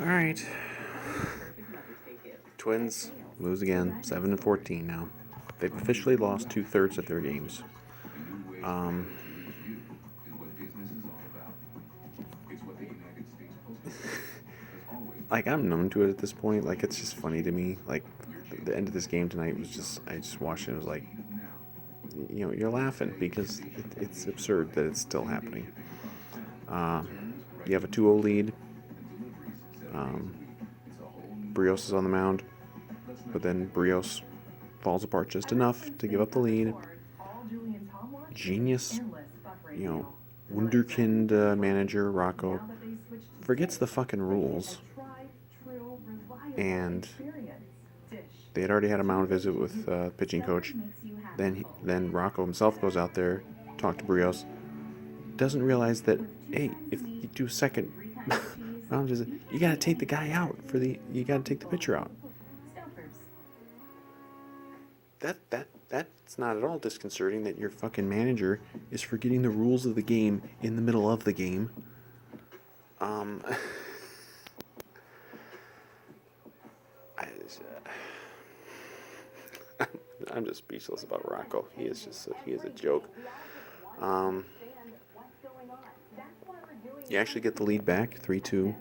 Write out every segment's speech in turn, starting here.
All right. Twins lose again, 7-14 now. They've officially lost 2/3 of their games. Um, like I'm numb to it at this point. Like it's just funny to me. Like the end of this game tonight was just I just watched it. It was like you're laughing because it's absurd that it's still happening. You have a 2-0 lead. Um, Brios is on the mound, but then Brios falls apart just enough to give up the lead. Genius, you know, wunderkind manager Rocco forgets the fucking rules, and they had already had a mound visit with pitching coach. Then Rocco himself goes out there, talk to Brios, doesn't realize that hey, if you do second mound visit, you gotta take the guy out you gotta take the pitcher out. That's not at all disconcerting that your fucking manager is forgetting the rules of the game in the middle of the game. Um, I, I'm just speechless about Rocco. He is a joke. Um, you actually get the lead back, 3-2.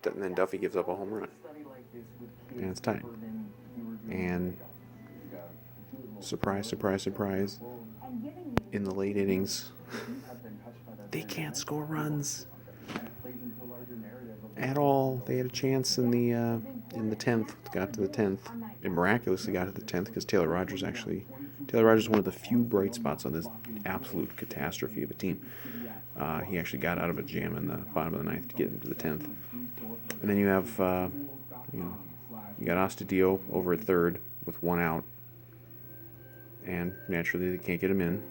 And then Duffy gives up a home run, and it's tied. And surprise, surprise, surprise, in the late innings, they can't score runs at all. They had a chance in the 10th, got to the 10th, and miraculously got to the 10th because Taylor Rogers is one of the few bright spots on this absolute catastrophe of a team. He actually got out of a jam in the bottom of the ninth to get into the 10th. And then you have, you got Astudillo over at third with one out. And naturally, they can't get him in.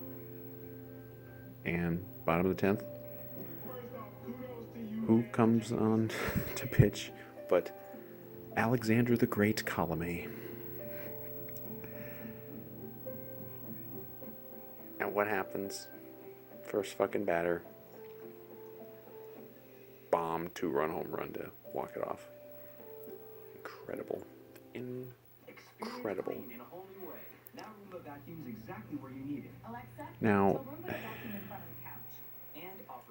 And bottom of the 10th, who comes on to pitch but Alexander the Great Colomé. And what happens? First fucking batter, bomb, 2-run home run to walk it off. Incredible. Incredible. Now,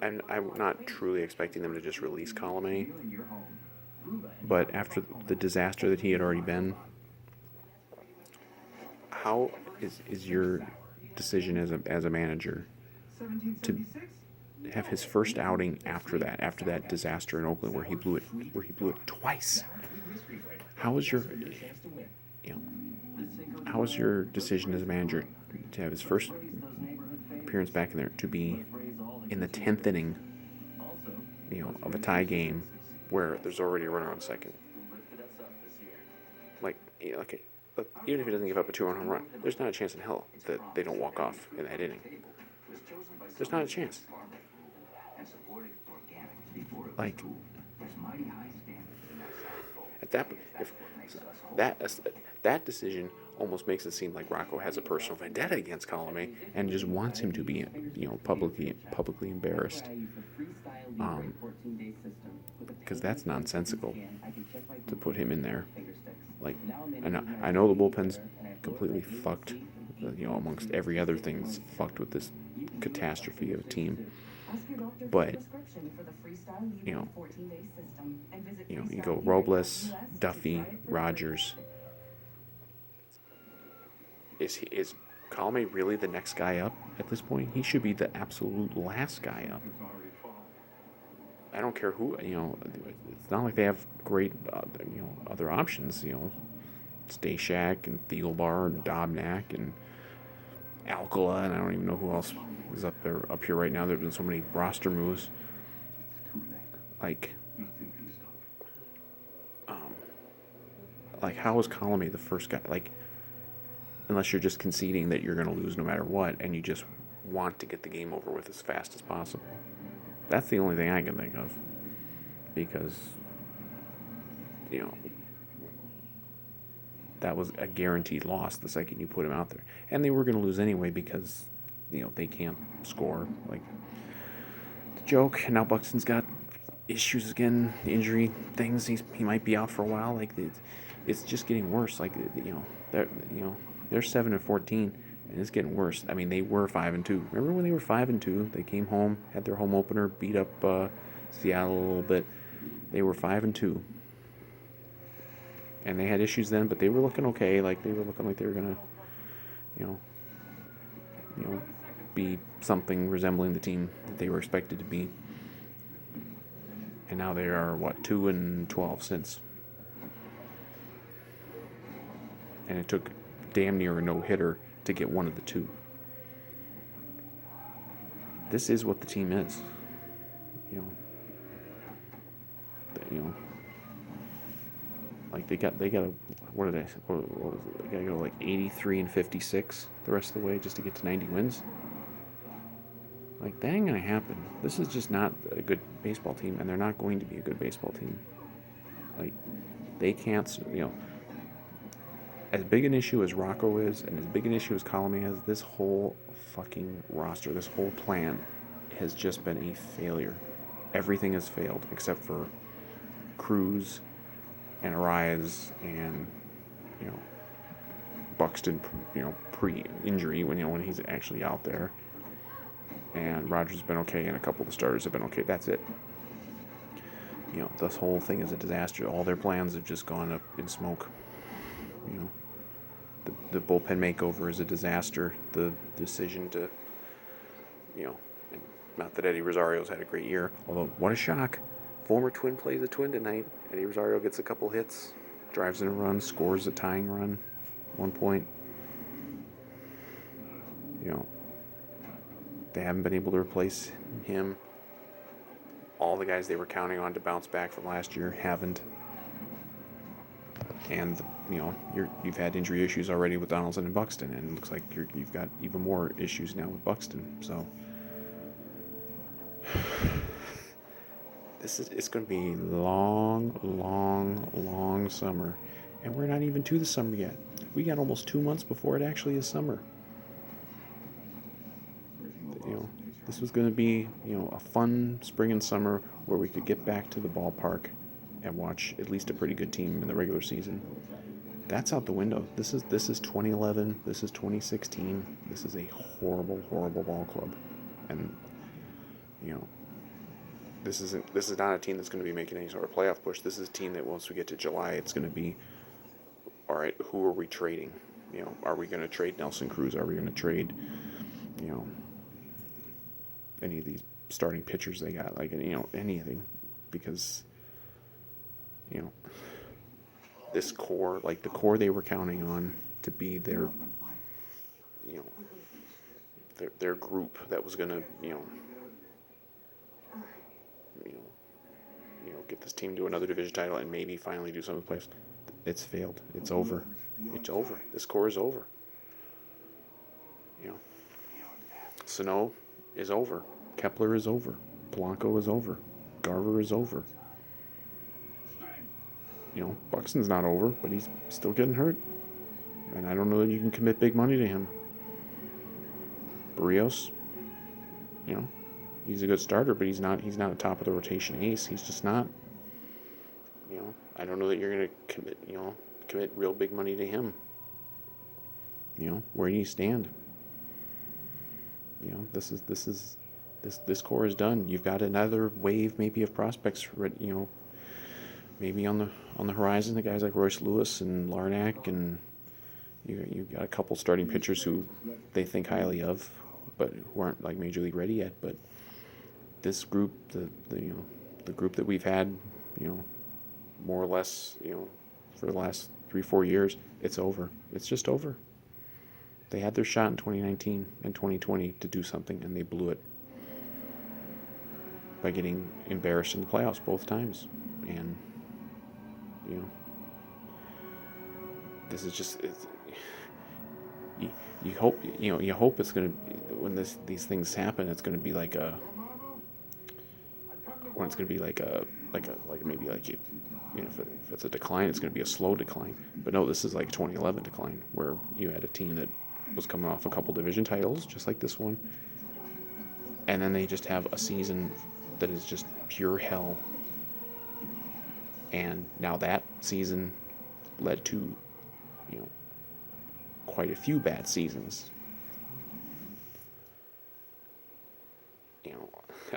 I'm not truly expecting them to just release Colomé, but after the disaster that he had already been, how is your decision as a manager to have his first outing after that disaster in Oakland where he blew it twice? How was your how was your decision as a manager to have his first appearance back in there to be in the 10th inning, of a tie game where there's already a runner on second? Like, okay, but even if he doesn't give up a 2-run home run, there's not a chance in hell that they don't walk off in that inning. There's not a chance. Like, at that, if that decision almost makes it seem like Rocco has a personal vendetta against Colomé and just wants him to be, publicly embarrassed. Because that's nonsensical to put him in there. Like, I know the bullpen's completely fucked. Amongst every other thing that's fucked with this catastrophe of a team. But you go Robles, Duffy, Rogers. Is Colomé really the next guy up at this point? He should be the absolute last guy up. I don't care who. It's not like they have great, other options. Stashak and Thielbar and Dobnak and Alcala, and I don't even know who else is up here right now. There have been so many roster moves. Like how is Colomé the first guy? Like, unless you're just conceding that you're going to lose no matter what, and you just want to get the game over with as fast as possible. That's the only thing I can think of, because that was a guaranteed loss the second you put him out there, and they were going to lose anyway because they can't score. Like, the joke. And now Buxton's got issues again, injury things. He might be out for a while. Like it's just getting worse. Like they're 7-14, and it's getting worse. I mean, they were 5-2. Remember when they were 5-2? They came home, had their home opener, beat up Seattle a little bit. They were 5-2, and they had issues then, but they were looking okay. Like they were looking like they were gonna, you know, be something resembling the team that they were expected to be. And now they are 2-12 since. And it took damn near a no-hitter to get one of the two. This is what the team is. Like they got a, what did I say? What was it? They got to go like 83-56 the rest of the way just to get to 90 wins. Like, that ain't gonna happen. This is just not a good baseball team, and they're not going to be a good baseball team. Like, they can't, as big an issue as Rocco is, and as big an issue as Colome has, this whole fucking roster, this whole plan has just been a failure. Everything has failed except for Cruz and Arraez and, Buxton, pre-injury when he's actually out there. And Rogers has been okay, and a couple of the starters have been okay. That's it. This whole thing is a disaster. All their plans have just gone up in smoke. The bullpen makeover is a disaster. The decision to, not that Eddie Rosario's had a great year, although what a shock. Former Twin plays a Twin tonight. Eddie Rosario gets a couple hits, drives in a run, scores a tying run, 1 point. They haven't been able to replace him. All the guys they were counting on to bounce back from last year haven't. And you've had injury issues already with Donaldson and Buxton, and it looks like you've got even more issues now with Buxton. So it's going to be long, long, long summer, and we're not even to the summer yet. We got almost 2 months before it actually is summer. This was going to be, a fun spring and summer where we could get back to the ballpark and watch at least a pretty good team in the regular season. That's out the window. This is 2011. This is 2016. This is a horrible, horrible ball club, and this is not a team that's going to be making any sort of playoff push. This is a team that once we get to July, it's going to be, all right, who are we trading? Are we going to trade Nelson Cruz? Are we going to trade, any of these starting pitchers they got, like, anything, because, this core, like the core they were counting on to be their, their group that was gonna, get this team to another division title and maybe finally do some of the playoffs. It's failed. It's over. It's over. This core is over. Sano is over. Kepler is over. Polanco is over. Garver is over. Buxton's not over, but he's still getting hurt. And I don't know that you can commit big money to him. Barrios, he's a good starter, but he's not a top of the rotation ace. He's just not. I don't know that you're going to commit real big money to him. Where do you stand? This core is done. You've got another wave maybe of prospects, maybe on the horizon. The guys like Royce Lewis and Larnack, and you've got a couple starting pitchers who they think highly of, but who aren't like major league ready yet. But this group, the group that we've had, more or less, for the last 3-4 years, it's over. It's just over. They had their shot in 2019 and 2020 to do something, and they blew it by getting embarrassed in the playoffs both times. And this is just, you hope it's going to, when these things happen, it's going to be like if it's a decline, it's going to be a slow decline. But no, this is like 2011 decline, where you had a team that was coming off a couple division titles, just like this one, and then they just have a season that is just pure hell And now that season led to, you know, quite a few bad seasons. You know,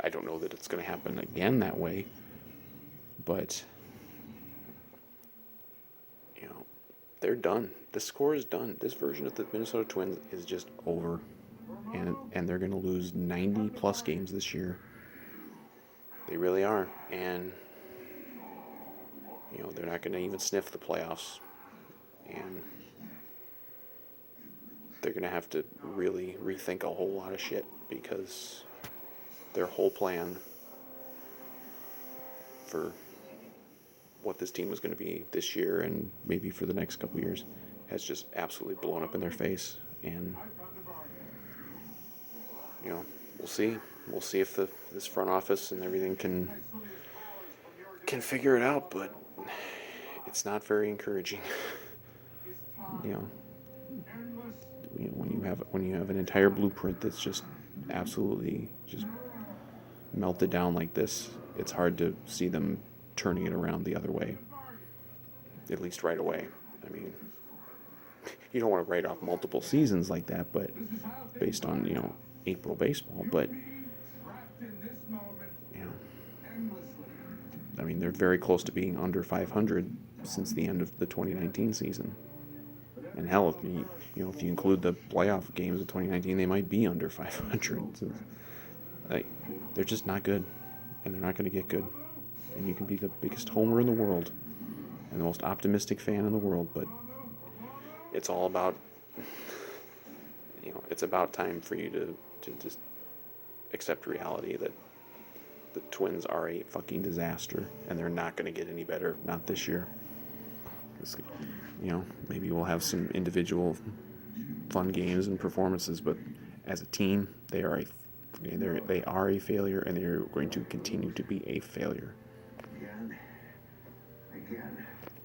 I don't know that it's going to happen again that way, but you know, they're done. This core is done. This version of the Minnesota Twins is just over, and they're going to lose 90 plus games this year. They really are, and you know, they're not going to even sniff the playoffs, and they're going to have to really rethink a whole lot of shit because their whole plan for what this team was going to be this year and maybe for the next couple of years has just absolutely blown up in their face. And you know, we'll see. We'll see if this front office and everything can figure it out, but it's not very encouraging. you know, when you have an entire blueprint that's just absolutely just melted down like this, it's hard to see them turning it around the other way, at least right away. I mean, you don't want to write off multiple seasons like that, but based on, you know, April baseball, but you know, I mean, they're very close to being under 500 since the end of the 2019 season. And hell, if if you include the playoff games of 2019, they might be under 500. So, they're just not good, and they're not going to get good. And you can be the biggest homer in the world and the most optimistic fan in the world, but it's all about, it's about time for you to just accept reality that the Twins are a fucking disaster, and they're not going to get any better, not this year. Maybe we'll have some individual fun games and performances, but as a team, they are a failure, and they're going to continue to be a failure.